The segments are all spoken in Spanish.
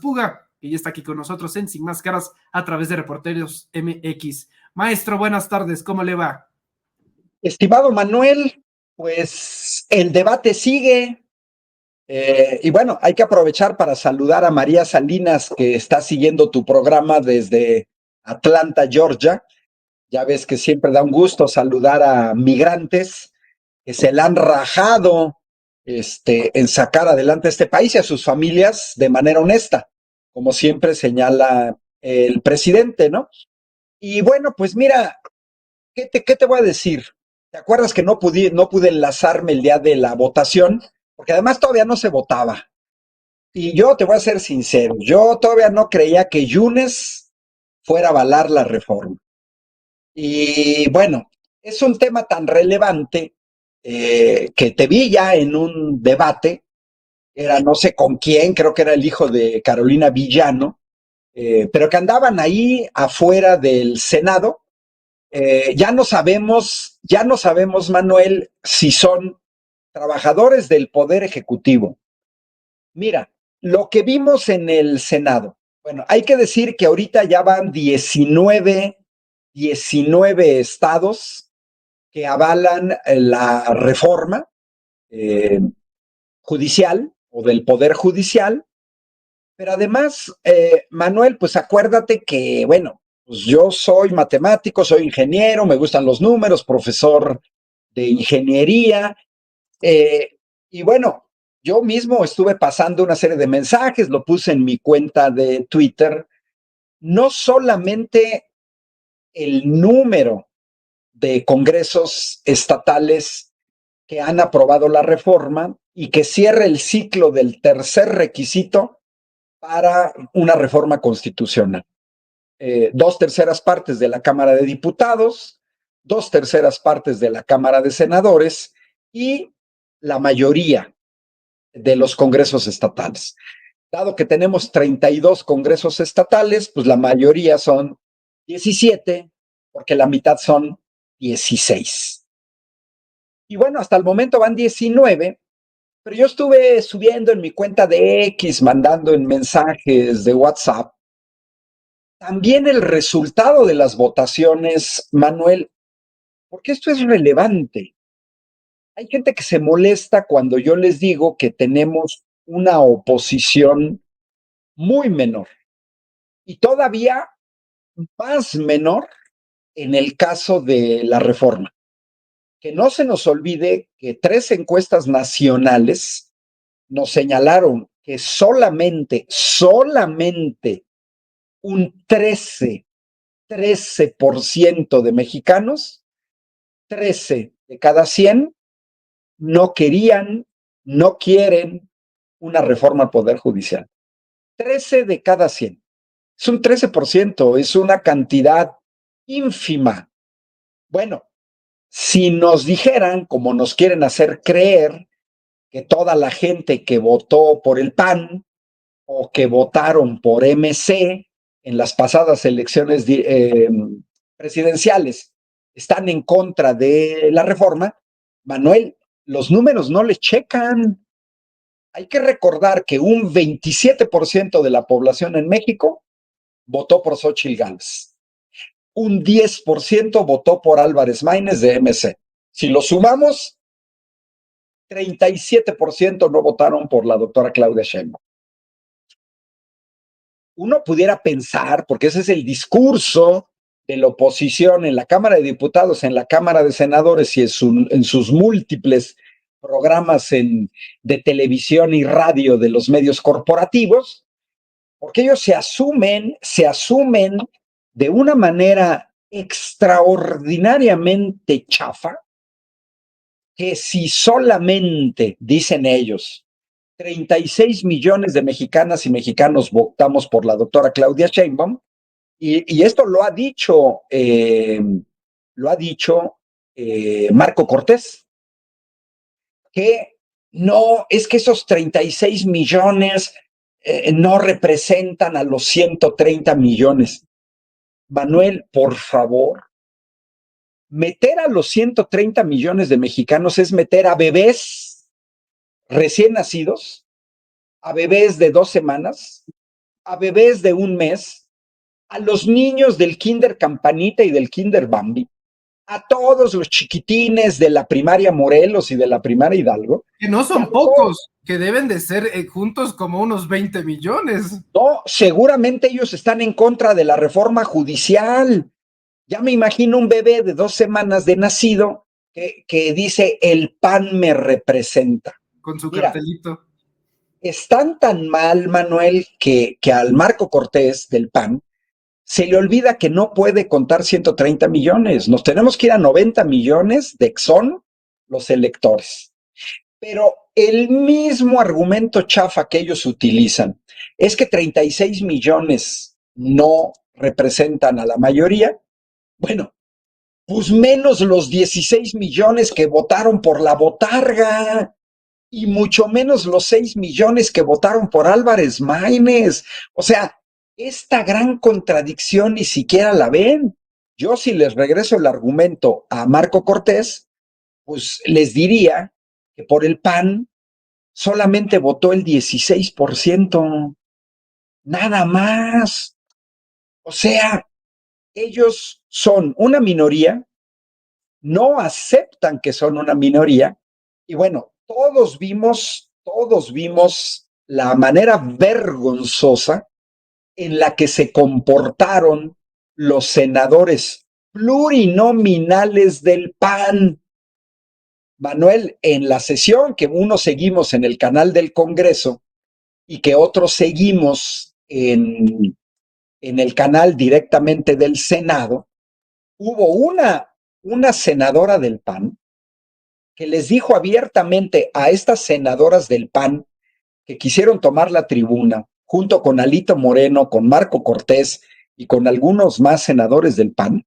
Puga, que ya está aquí con nosotros en Sin Máscaras a través de Reporteros MX. Maestro, buenas tardes, ¿cómo le va? Estimado Manuel, pues el debate sigue. Y bueno, hay que aprovechar para saludar a María Salinas, que está siguiendo tu programa desde Atlanta, Georgia. Ya ves que siempre da un gusto saludar a migrantes que se la han rajado en sacar adelante este país y a sus familias de manera honesta, como siempre señala el presidente, ¿no? Y bueno, pues mira, ¿qué te voy a decir? ¿Te acuerdas que no pude enlazarme el día de la votación? Porque además todavía no se votaba. Y yo te voy a ser sincero, yo todavía no creía que Yunes fuera a avalar la reforma. Y bueno, es un tema tan relevante que te vi ya en un debate, era no sé con quién, creo que era el hijo de Carolina Villano, pero que andaban ahí afuera del Senado. Ya no sabemos, Manuel, si son trabajadores del Poder Ejecutivo. Mira, lo que vimos en el Senado, bueno, hay que decir que ahorita ya van 19 estados que avalan la reforma eh, judicial o del Poder Judicial, pero además, Manuel, pues acuérdate que, bueno, pues yo soy matemático, soy ingeniero, me gustan los números, profesor de ingeniería, eh, y bueno, yo mismo estuve pasando una serie de mensajes, lo puse en mi cuenta de Twitter, no solamente el número de congresos estatales que han aprobado la reforma y que cierre el ciclo del tercer requisito para una reforma constitucional. 2/3 de la Cámara de Diputados, 2/3 de la Cámara de Senadores y la mayoría de los congresos estatales. Dado que tenemos 32 congresos estatales, pues la mayoría son 17, porque la mitad son 16. Y bueno, hasta el momento van 19, pero yo estuve subiendo en mi cuenta de X, mandando en mensajes de WhatsApp, también el resultado de las votaciones, Manuel, porque esto es relevante. Hay gente que se molesta cuando yo les digo que tenemos una oposición muy menor y todavía más menor en el caso de la reforma. Que no se nos olvide que 3 encuestas nacionales nos señalaron que solamente un 13% de mexicanos, 13 de cada 100, no querían, no quieren una reforma al Poder Judicial. 13 de cada 100. Es un 13%, es una cantidad ínfima. Bueno, si nos dijeran, como nos quieren hacer creer, que toda la gente que votó por el PAN o que votaron por MC en las pasadas elecciones presidenciales están en contra de la reforma, Manuel, los números no le checan. Hay que recordar que un 27% de la población en México votó por Xóchitl Gálvez. Un 10% votó por Álvarez Maínez de MC. Si lo sumamos, 37% no votaron por la doctora Claudia Sheinbaum. Uno pudiera pensar, porque ese es el discurso de la oposición en la Cámara de Diputados, en la Cámara de Senadores y en sus múltiples programas de televisión y radio de los medios corporativos, porque ellos se asumen de una manera extraordinariamente chafa, que si solamente, dicen ellos, 36 millones de mexicanas y mexicanos votamos por la doctora Claudia Sheinbaum, y esto lo ha dicho Marco Cortés, que no, es que esos 36 millones no representan a los 130 millones. Manuel, por favor, meter a los 130 millones de mexicanos es meter a bebés recién nacidos, a bebés de 2 semanas, a bebés de 1 mes, a los niños del Kinder Campanita y del Kinder Bambi, a todos los chiquitines de la primaria Morelos y de la primaria Hidalgo. Que no Y a son pocos, que deben de ser juntos como unos 20 millones. no, seguramente ellos están en contra de la reforma judicial. Ya me imagino un bebé de 2 semanas de nacido que dice, el PAN me representa. Con su Mira, cartelito. están tan mal, Manuel, que al Marco Cortés del PAN se le olvida que no puede contar 130 millones. Nos tenemos que ir a 90 millones de Exxon, los electores. Pero el mismo argumento chafa que ellos utilizan es que 36 millones no representan a la mayoría. Bueno, pues menos los 16 millones que votaron por la botarga y mucho menos los 6 millones que votaron por Álvarez Maínez. O sea, esta gran contradicción ni siquiera la ven. Yo, si les regreso el argumento a Marco Cortés, pues les diría que por el PAN solamente votó el 16%, nada más. O sea, ellos son una minoría, no aceptan que son una minoría, y bueno, todos vimos la manera vergonzosa en la que se comportaron los senadores plurinominales del PAN. Manuel, en la sesión que unos seguimos en el canal del Congreso y que otros seguimos en el canal directamente del Senado, hubo una senadora del PAN que les dijo abiertamente a estas senadoras del PAN que quisieron tomar la tribuna, junto con Alito Moreno, con Marco Cortés y con algunos más senadores del PAN,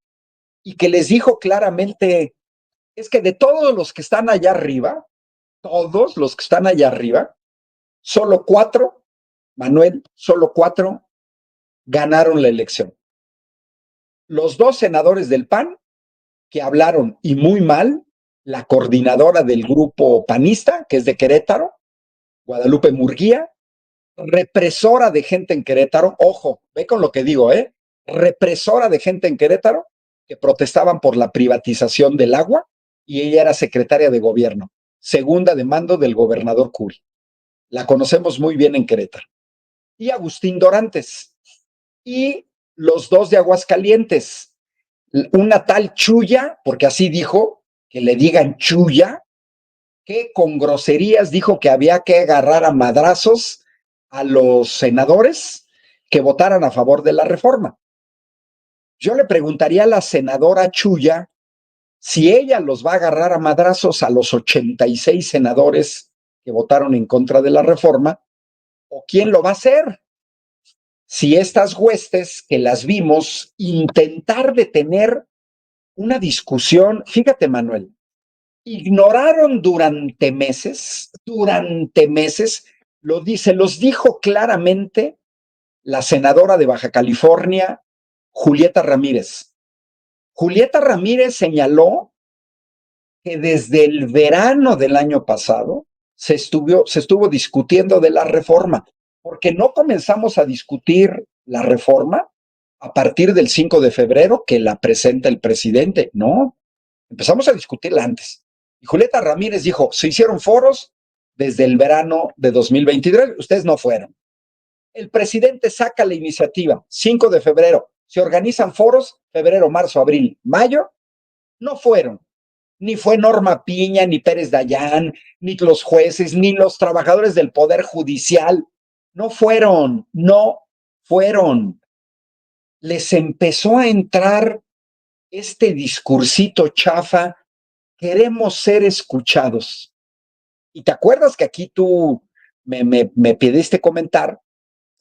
y que les dijo claramente, es que de todos los que están allá arriba, todos los que están allá arriba, solo 4, Manuel, solo 4 ganaron la elección. Los 2 senadores del PAN que hablaron y muy mal, la coordinadora del grupo panista, que es de Querétaro, Guadalupe Murguía, represora de gente en Querétaro, ojo, ve con lo que digo, represora de gente en Querétaro que protestaban por la privatización del agua y ella era secretaria de gobierno, segunda de mando del gobernador Curi. La conocemos muy bien en Querétaro. Y Agustín Dorantes. Y los 2 de Aguascalientes, una tal Chuya, porque así dijo, que le digan Chuya, que con groserías dijo que había que agarrar a madrazos a los senadores que votaran a favor de la reforma. Yo le preguntaría a la senadora Chuya si ella los va a agarrar a madrazos a los 86 senadores que votaron en contra de la reforma, o quién lo va a hacer. Si estas huestes que las vimos intentar detener una discusión, fíjate, Manuel, ignoraron durante meses, los dijo claramente la senadora de Baja California, Julieta Ramírez. Julieta Ramírez señaló que desde el verano del año pasado se estuvo discutiendo de la reforma, porque no comenzamos a discutir la reforma a partir del 5 de febrero que la presenta el presidente, no, empezamos a discutirla antes. Y Julieta Ramírez dijo, se hicieron foros desde el verano de 2023, ustedes no fueron. El presidente saca la iniciativa, 5 de febrero, se organizan foros, febrero, marzo, abril, mayo, no fueron. Ni fue Norma Piña, ni Pérez Dayán, ni los jueces, ni los trabajadores del Poder Judicial. No fueron, no fueron. Les empezó a entrar este discursito chafa, queremos ser escuchados. Y te acuerdas que aquí tú me pidiste comentar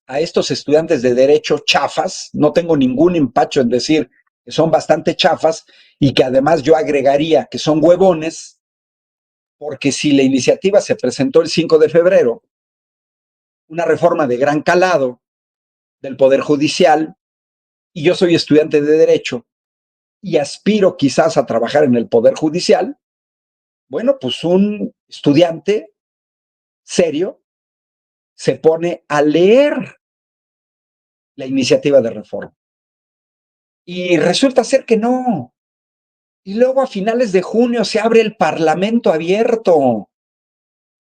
a estos estudiantes de derecho chafas, no tengo ningún empacho en decir que son bastante chafas y que además yo agregaría que son huevones, porque si la iniciativa se presentó el 5 de febrero, una reforma de gran calado del Poder Judicial, y yo soy estudiante de derecho y aspiro quizás a trabajar en el Poder Judicial, bueno, pues un estudiante serio se pone a leer la iniciativa de reforma. Y resulta ser que no. Y luego a finales de junio se abre el Parlamento abierto.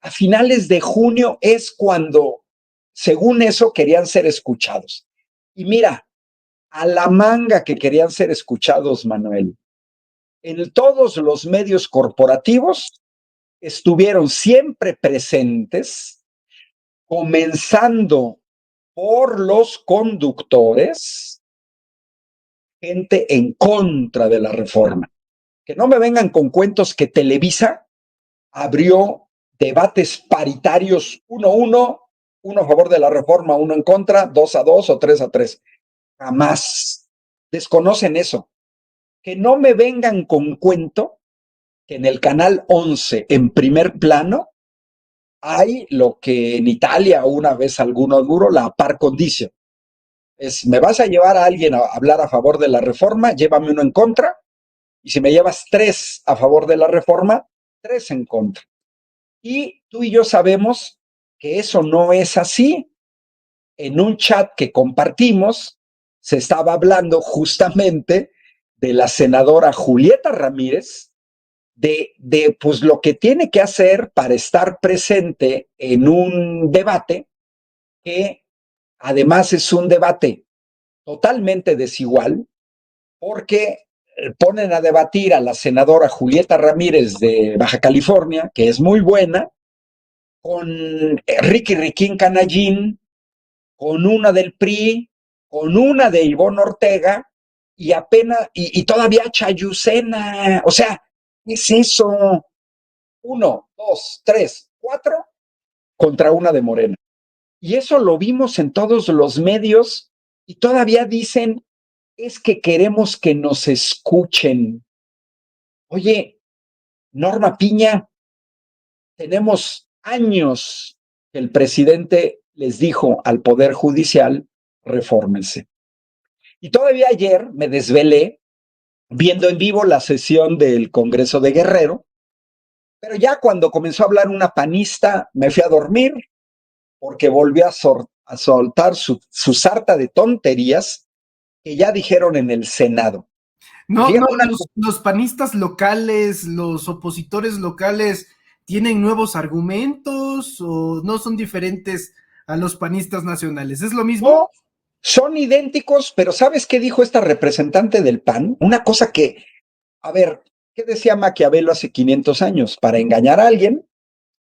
A finales de junio es cuando, según eso, querían ser escuchados. Y mira, a la manga que querían ser escuchados, Manuel. En todos los medios corporativos estuvieron siempre presentes, comenzando por los conductores, gente en contra de la reforma. Que no me vengan con cuentos que Televisa abrió debates paritarios 1-1, uno a favor de la reforma, uno en contra, 2-2 o 3-3. Jamás. Desconocen eso. Que no me vengan con cuento que en el canal 11, en primer plano, hay lo que en Italia una vez alguno duro, la par condicio. Es, me vas a llevar a alguien a hablar a favor de la reforma, llévame uno en contra, y si me llevas 3 a favor de la reforma, 3 en contra. Y tú y yo sabemos que eso no es así. En un chat que compartimos, se estaba hablando justamente de la senadora Julieta Ramírez, de pues lo que tiene que hacer para estar presente en un debate que además es un debate totalmente desigual, porque ponen a debatir a la senadora Julieta Ramírez de Baja California, que es muy buena, con Ricky Riquín Canallín, con una del PRI, con una de Ivonne Ortega, y apenas, y todavía Chayucena. O sea, ¿qué es eso? 1, 2, 3, 4 contra una de Morena. Y eso lo vimos en todos los medios y todavía dicen, es que queremos que nos escuchen. Oye, Norma Piña, tenemos años que el presidente les dijo al Poder Judicial, refórmense. Y todavía ayer me desvelé viendo en vivo la sesión del Congreso de Guerrero, pero ya cuando comenzó a hablar una panista, me fui a dormir porque volvió a soltar su sarta de tonterías que ya dijeron en el Senado. No, no, Fíjate una. los panistas locales, los opositores locales, ¿tienen nuevos argumentos o no son diferentes a los panistas nacionales? ¿Es lo mismo? No, son idénticos, pero ¿sabes qué dijo esta representante del PAN? Una cosa que, a ver, ¿qué decía Maquiavelo hace 500 años? Para engañar a alguien,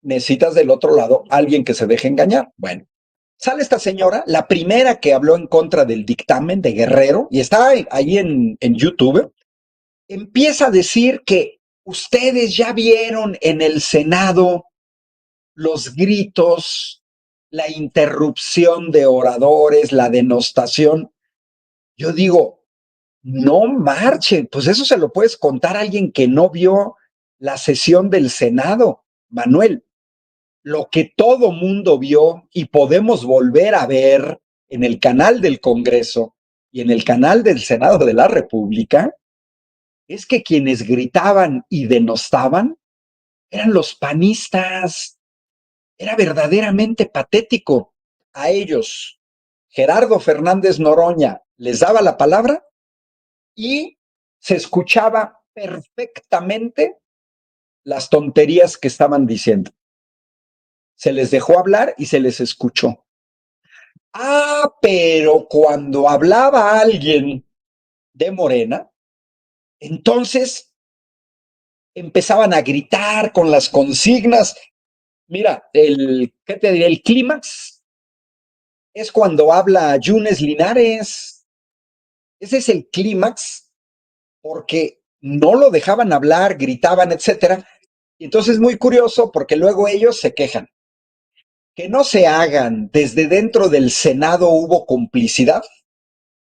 necesitas del otro lado alguien que se deje engañar. Bueno, sale esta señora, la primera que habló en contra del dictamen de Guerrero, y está ahí en YouTube, empieza a decir que ustedes ya vieron en el Senado los gritos, la interrupción de oradores, la denostación. Yo digo, no marchen, pues eso se lo puedes contar a alguien que no vio la sesión del Senado, Manuel. Lo que todo mundo vio y podemos volver a ver en el canal del Congreso y en el canal del Senado de la República es que quienes gritaban y denostaban eran los panistas. Era verdaderamente patético. A ellos, Gerardo Fernández Noroña les daba la palabra y se escuchaba perfectamente las tonterías que estaban diciendo. Se les dejó hablar y se les escuchó. Ah, pero cuando hablaba alguien de Morena, entonces empezaban a gritar con las consignas. Mira, ¿qué te diré? El clímax es cuando habla Yunes Linares. Ese es el clímax porque no lo dejaban hablar, gritaban, etcétera. Y entonces es muy curioso porque luego ellos se quejan. Que no se hagan, desde dentro del Senado hubo complicidad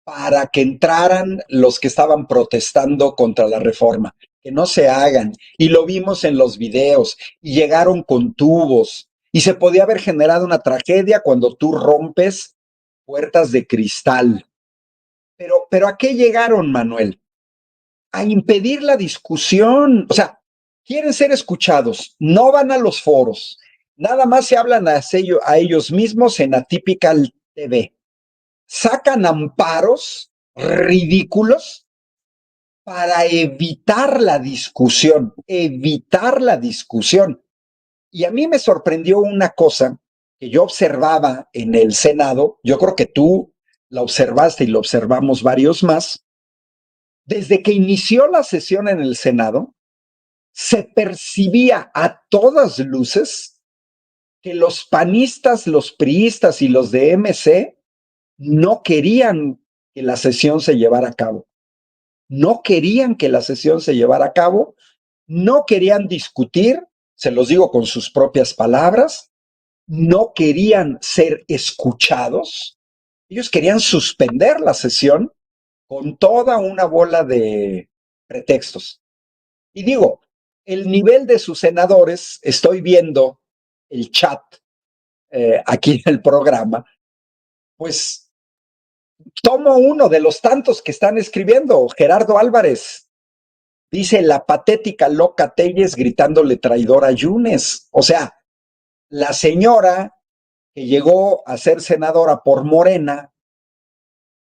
para que entraran los que estaban protestando contra la reforma. Que no se hagan. Y lo vimos en los videos. Y llegaron con tubos. Y se podía haber generado una tragedia cuando tú rompes puertas de cristal. Pero ¿a qué llegaron, Manuel? A impedir la discusión. O sea, quieren ser escuchados, no van a los foros, nada más se hablan a ellos mismos en Atypical TV. sacan amparos ridículos para evitar la discusión, evitar la discusión. Y a mí me sorprendió una cosa que yo observaba en el Senado, yo creo que tú la observaste y lo observamos varios más. Desde que inició la sesión en el Senado, se percibía a todas luces que los panistas, los priistas y los de MC no querían que la sesión se llevara a cabo. No querían que la sesión se llevara a cabo, no querían discutir, se los digo con sus propias palabras, no querían ser escuchados. Ellos querían suspender la sesión con toda una bola de pretextos. Y digo, el nivel de sus senadores, estoy viendo el chat aquí en el programa, pues tomo uno de los tantos que están escribiendo. Gerardo Álvarez dice la patética loca Telles gritándole traidor a Yunes. O sea, la señora que llegó a ser senadora por Morena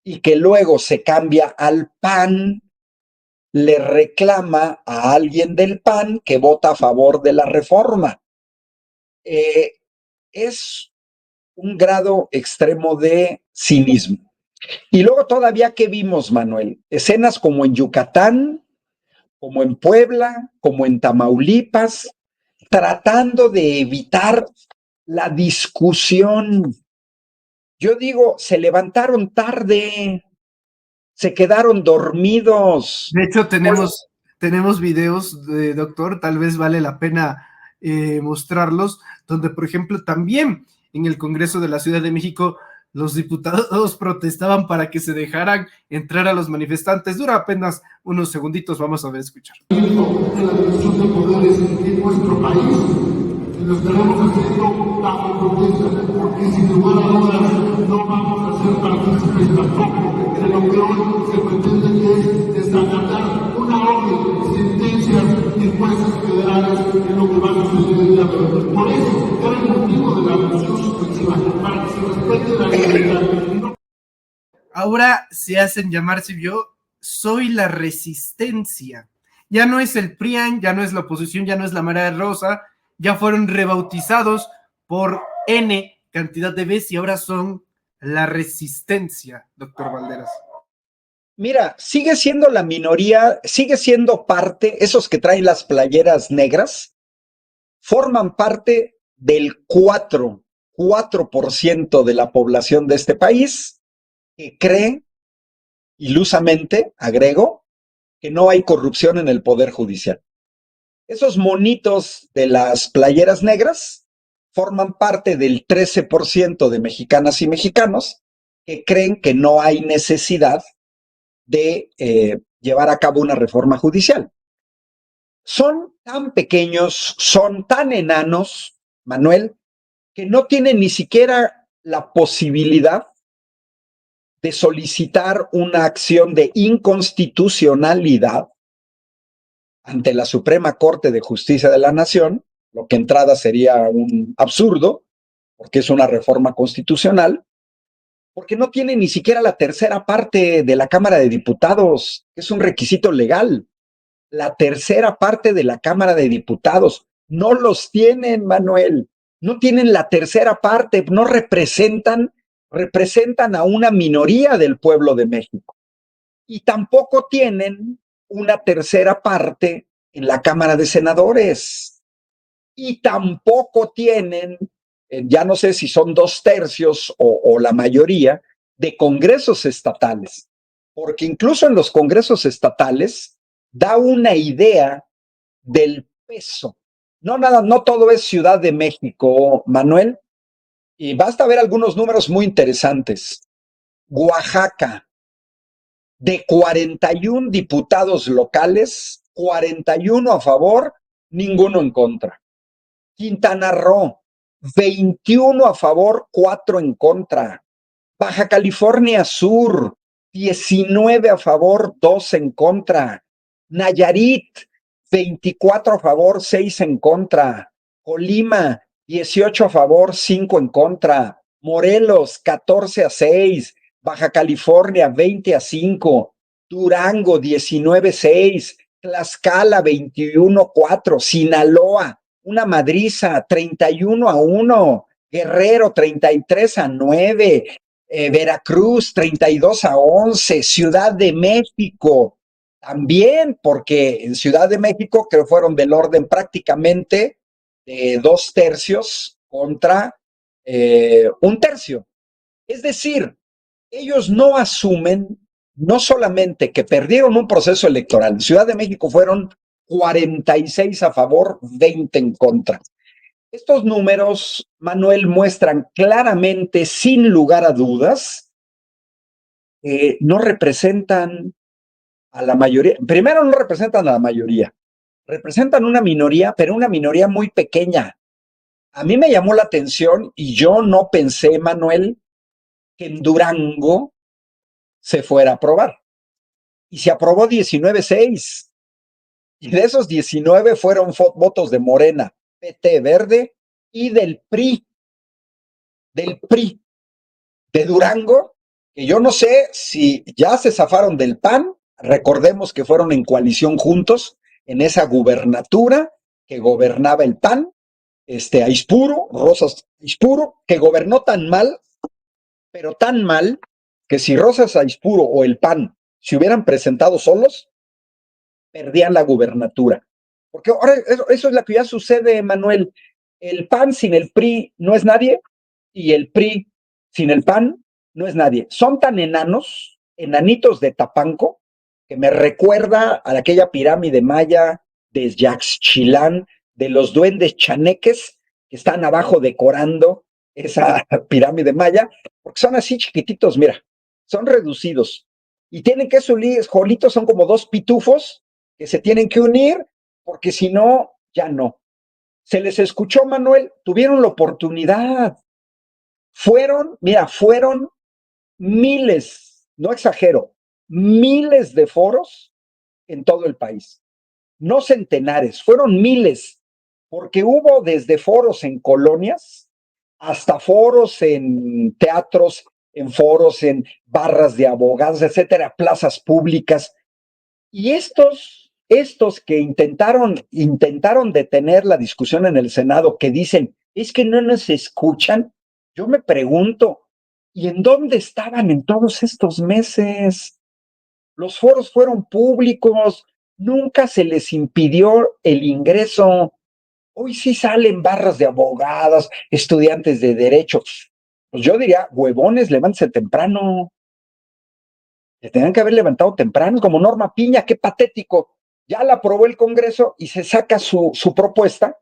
y que luego se cambia al PAN, le reclama a alguien del PAN que vota a favor de la reforma. Es un grado extremo de cinismo. Y luego todavía, ¿qué vimos, Manuel? Escenas como en Yucatán, como en Puebla, como en Tamaulipas, tratando de evitar la discusión. Yo digo, se levantaron tarde, se quedaron dormidos. De hecho, tenemos videos de doctor, tal vez vale la pena mostrarlos, donde, por ejemplo, también en el Congreso de la Ciudad de México, los diputados protestaban para que se dejaran entrar a los manifestantes. Dura apenas unos segunditos, vamos a ver, escuchar. De la división de poderes en nuestro país, y lo estaremos haciendo bajo protesta, porque sin lugar a dudas no vamos a ser partícipes tampoco de lo que hoy se pretende, que es desacatar una orden, sentencias de jueces federales en lo que va a suceder el día de hoy. Por eso era el motivo de la moción suspensiva, para que se respete la libertad. Ahora se hacen llamar, si yo soy la resistencia. Ya no es el PRIAN, ya no es la oposición, ya no es la Marea Rosa, ya fueron rebautizados por N cantidad de veces y ahora son la resistencia, doctor Valderas. Mira, sigue siendo la minoría, sigue siendo parte, esos que traen las playeras negras, forman parte del 4% de la población de este país que cree, ilusamente, agrego, que no hay corrupción en el Poder Judicial. Esos monitos de las playeras negras forman parte del 13% de mexicanas y mexicanos que creen que no hay necesidad de llevar a cabo una reforma judicial. Son tan pequeños, son tan enanos, Manuel, que no tienen ni siquiera la posibilidad de solicitar una acción de inconstitucionalidad ante la Suprema Corte de Justicia de la Nación, lo que entrada sería un absurdo, porque es una reforma constitucional, porque no tiene ni siquiera la tercera parte de la Cámara de Diputados, que es un requisito legal. La tercera parte de la Cámara de Diputados. No los tienen, Manuel. No tienen la tercera parte, no representan a una minoría del pueblo de México. Y tampoco tienen una tercera parte en la Cámara de Senadores. Y tampoco tienen, ya no sé si son 2/3 o la mayoría, de congresos estatales. Porque incluso en los congresos estatales da una idea del peso. No todo es Ciudad de México, Manuel. Y basta ver algunos números muy interesantes. Oaxaca, de 41 diputados locales, 41 a favor, ninguno en contra. Quintana Roo, 21 a favor, 4 en contra. Baja California Sur, 19 a favor, 2 en contra. Nayarit, 24 a favor, 6 en contra. Colima, 18 a favor, 5 en contra. Morelos, 14 a 6. Baja California 20-5, Durango 19-6, Tlaxcala 21-4, Sinaloa, una madriza 31-1, Guerrero 33-9, Veracruz 32-11, Ciudad de México también, porque en Ciudad de México creo fueron del orden prácticamente de 2/3 contra 1/3. Es decir, ellos no asumen no solamente que perdieron un proceso electoral, en Ciudad de México fueron 46 a favor, 20 en contra. Estos números, Manuel, muestran claramente, sin lugar a dudas, que no representan a la mayoría. Primero, no representan a la mayoría, representan una minoría, pero una minoría muy pequeña. A mí me llamó la atención y yo no pensé, Manuel, que en Durango se fuera a aprobar. Y se aprobó 19-6. Y de esos 19 fueron votos de Morena, PT Verde y del PRI de Durango, que yo no sé si ya se zafaron del PAN. Recordemos que fueron en coalición juntos en esa gubernatura que gobernaba el PAN, Aispuro, Rosas Aispuro, que gobernó tan mal, pero tan mal, que si Rosas Aispuro o el PAN se hubieran presentado solos, perdían la gubernatura. Porque ahora eso es lo que ya sucede, Manuel. El PAN sin el PRI no es nadie, y el PRI sin el PAN no es nadie. Son tan enanos, enanitos de Tapanco, que me recuerda a aquella pirámide maya de Yaxchilán, de los duendes chaneques que están abajo decorando esa pirámide maya, porque son así chiquititos, mira, son reducidos. Y tienen que subir, jolitos, son como dos pitufos que se tienen que unir, porque si no, ya no. Se les escuchó, Manuel, tuvieron la oportunidad. Fueron miles, no exagero, miles de foros en todo el país. No centenares, fueron miles, porque hubo desde foros en colonias hasta foros en teatros, en foros en barras de abogados, etcétera, plazas públicas. Y estos que intentaron detener la discusión en el Senado, que dicen, es que no nos escuchan, yo me pregunto, ¿y en dónde estaban en todos estos meses? Los foros fueron públicos, nunca se les impidió el ingreso. Hoy sí salen barras de abogadas, estudiantes de derecho. Pues yo diría, huevones, levántense temprano. Se tenían que haber levantado temprano, como Norma Piña, qué patético. Ya la aprobó el Congreso y se saca su propuesta,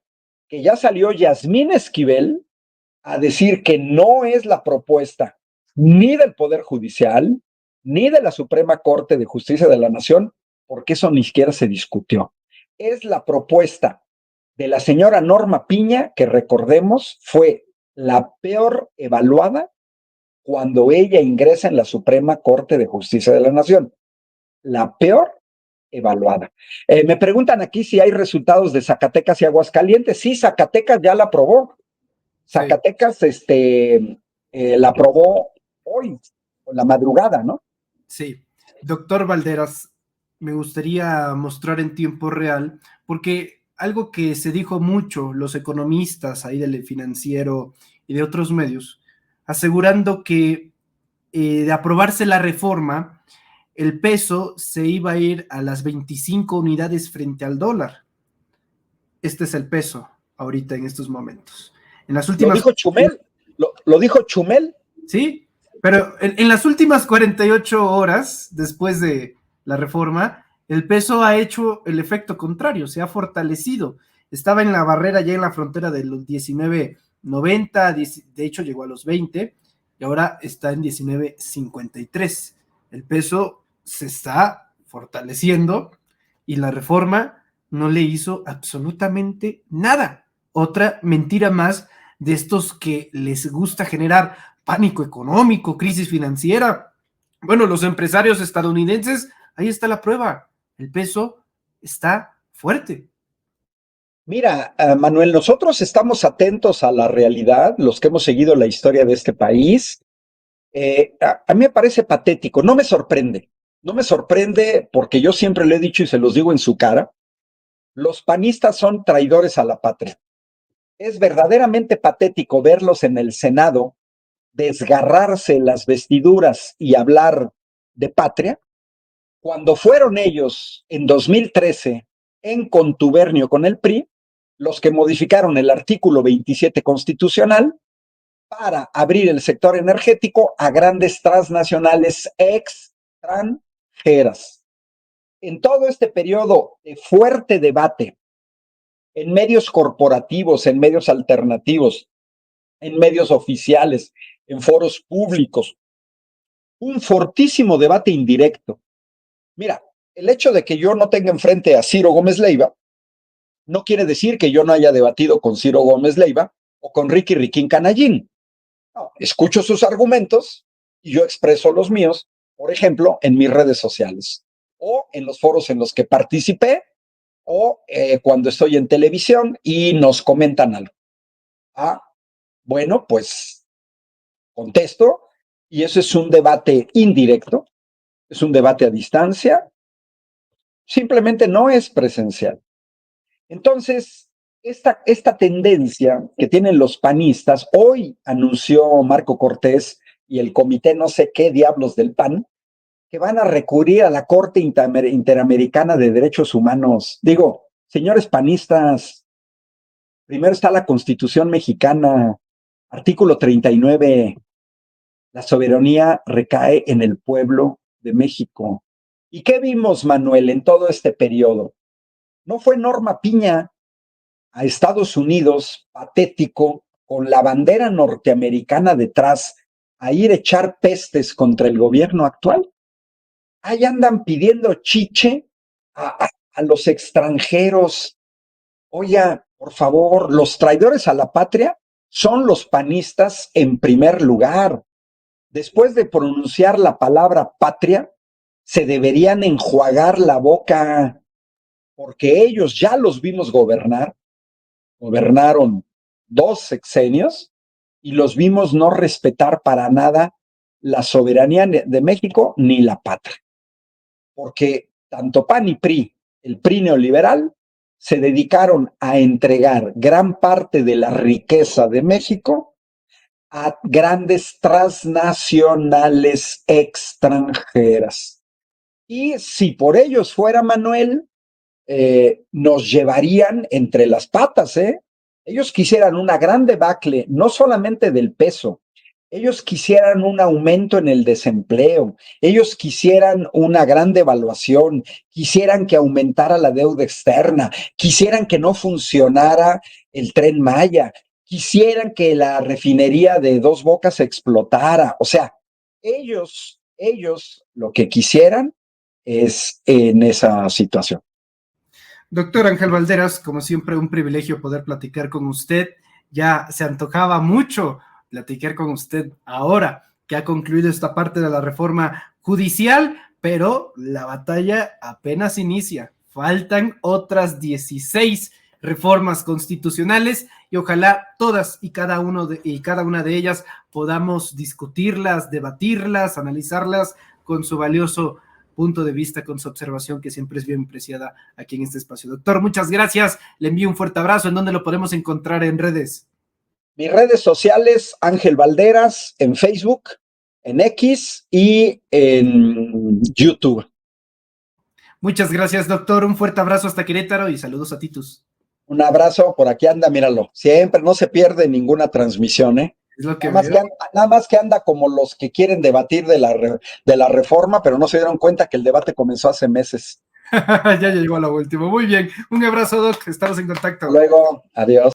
que ya salió Yasmín Esquivel a decir que no es la propuesta ni del Poder Judicial, ni de la Suprema Corte de Justicia de la Nación, porque eso ni siquiera se discutió. Es la propuesta de la señora Norma Piña, que recordemos fue la peor evaluada cuando ella ingresa en la Suprema Corte de Justicia de la Nación. La peor evaluada. Me preguntan aquí si hay resultados de Zacatecas y Aguascalientes. Sí, Zacatecas ya la aprobó. Zacatecas la aprobó hoy, en la madrugada, ¿no? Sí. Doctor Valderas, me gustaría mostrar en tiempo real, porque algo que se dijo mucho los economistas ahí del Financiero y de otros medios, asegurando que de aprobarse la reforma, el peso se iba a ir a las 25 unidades frente al dólar. Este es el peso ahorita en estos momentos. En las últimas... Lo dijo Chumel, lo dijo Chumel. Sí, pero en las últimas 48 horas después de la reforma, el peso ha hecho el efecto contrario, se ha fortalecido. Estaba en la barrera, ya en la frontera de los 19.90, de hecho llegó a los 20, y ahora está en 19.53. El peso se está fortaleciendo y la reforma no le hizo absolutamente nada. Otra mentira más de estos que les gusta generar pánico económico, crisis financiera. Bueno, los empresarios estadounidenses, ahí está la prueba. El peso está fuerte. Mira, Manuel, nosotros estamos atentos a la realidad, los que hemos seguido la historia de este país. A mí me parece patético, no me sorprende. No me sorprende porque yo siempre le he dicho y se los digo en su cara, los panistas son traidores a la patria. Es verdaderamente patético verlos en el Senado desgarrarse las vestiduras y hablar de patria, cuando fueron ellos en 2013, en contubernio con el PRI, los que modificaron el artículo 27 constitucional para abrir el sector energético a grandes transnacionales extranjeras. En todo este periodo de fuerte debate en medios corporativos, en medios alternativos, en medios oficiales, en foros públicos, un fortísimo debate indirecto. Mira, el hecho de que yo no tenga enfrente a Ciro Gómez Leiva no quiere decir que yo no haya debatido con Ciro Gómez Leiva o con Ricky Riquín Canallín. No, escucho sus argumentos y yo expreso los míos, por ejemplo, en mis redes sociales o en los foros en los que participé o cuando estoy en televisión y nos comentan algo. Ah, bueno, pues contesto y eso es un debate indirecto, es un debate a distancia, simplemente no es presencial. Entonces, esta tendencia que tienen los panistas, hoy anunció Marco Cortés y el comité no sé qué diablos del PAN, que van a recurrir a la Corte Interamericana de Derechos Humanos. Digo, señores panistas, primero está la Constitución mexicana, artículo 39, la soberanía recae en el pueblo de México. ¿Y qué vimos, Manuel, en todo este periodo? No fue Norma Piña a Estados Unidos, patético, con la bandera norteamericana detrás, a ir a echar pestes contra el gobierno actual. Ahí andan pidiendo chiche a los extranjeros. Oiga, por favor, los traidores a la patria son los panistas en primer lugar. Después de pronunciar la palabra patria, se deberían enjuagar la boca, porque ellos ya los vimos gobernar, gobernaron 2 sexenios y los vimos no respetar para nada la soberanía de México ni la patria. Porque tanto PAN y PRI, el PRI neoliberal, se dedicaron a entregar gran parte de la riqueza de México a grandes transnacionales extranjeras. Y si por ellos fuera, Manuel, nos llevarían entre las patas, ¿eh? Ellos quisieran una gran debacle, no solamente del peso, ellos quisieran un aumento en el desempleo, ellos quisieran una gran devaluación, quisieran que aumentara la deuda externa, quisieran que no funcionara el Tren Maya, quisieran que la refinería de Dos Bocas explotara. O sea, ellos lo que quisieran es en esa situación. Doctor Ángel Valderas, como siempre, un privilegio poder platicar con usted. Ya se antojaba mucho platicar con usted ahora que ha concluido esta parte de la reforma judicial, pero la batalla apenas inicia. Faltan otras 16 reformas constitucionales y ojalá todas y cada una de ellas podamos discutirlas, debatirlas, analizarlas con su valioso punto de vista, con su observación, que siempre es bien apreciada aquí en este espacio. Doctor, muchas gracias. Le envío un fuerte abrazo. ¿En dónde lo podemos encontrar en redes? Mis redes sociales, Ángel Valderas, en Facebook, en X y en YouTube. Muchas gracias, doctor. Un fuerte abrazo hasta Querétaro y saludos a Titus. Un abrazo, por aquí anda, míralo. Siempre no se pierde ninguna transmisión, ¿eh? Es lo que nada más que anda como los que quieren debatir de la reforma, pero no se dieron cuenta que el debate comenzó hace meses. Ya llegó a la última. Muy bien. Un abrazo, Doc. Estamos en contacto. Luego, adiós.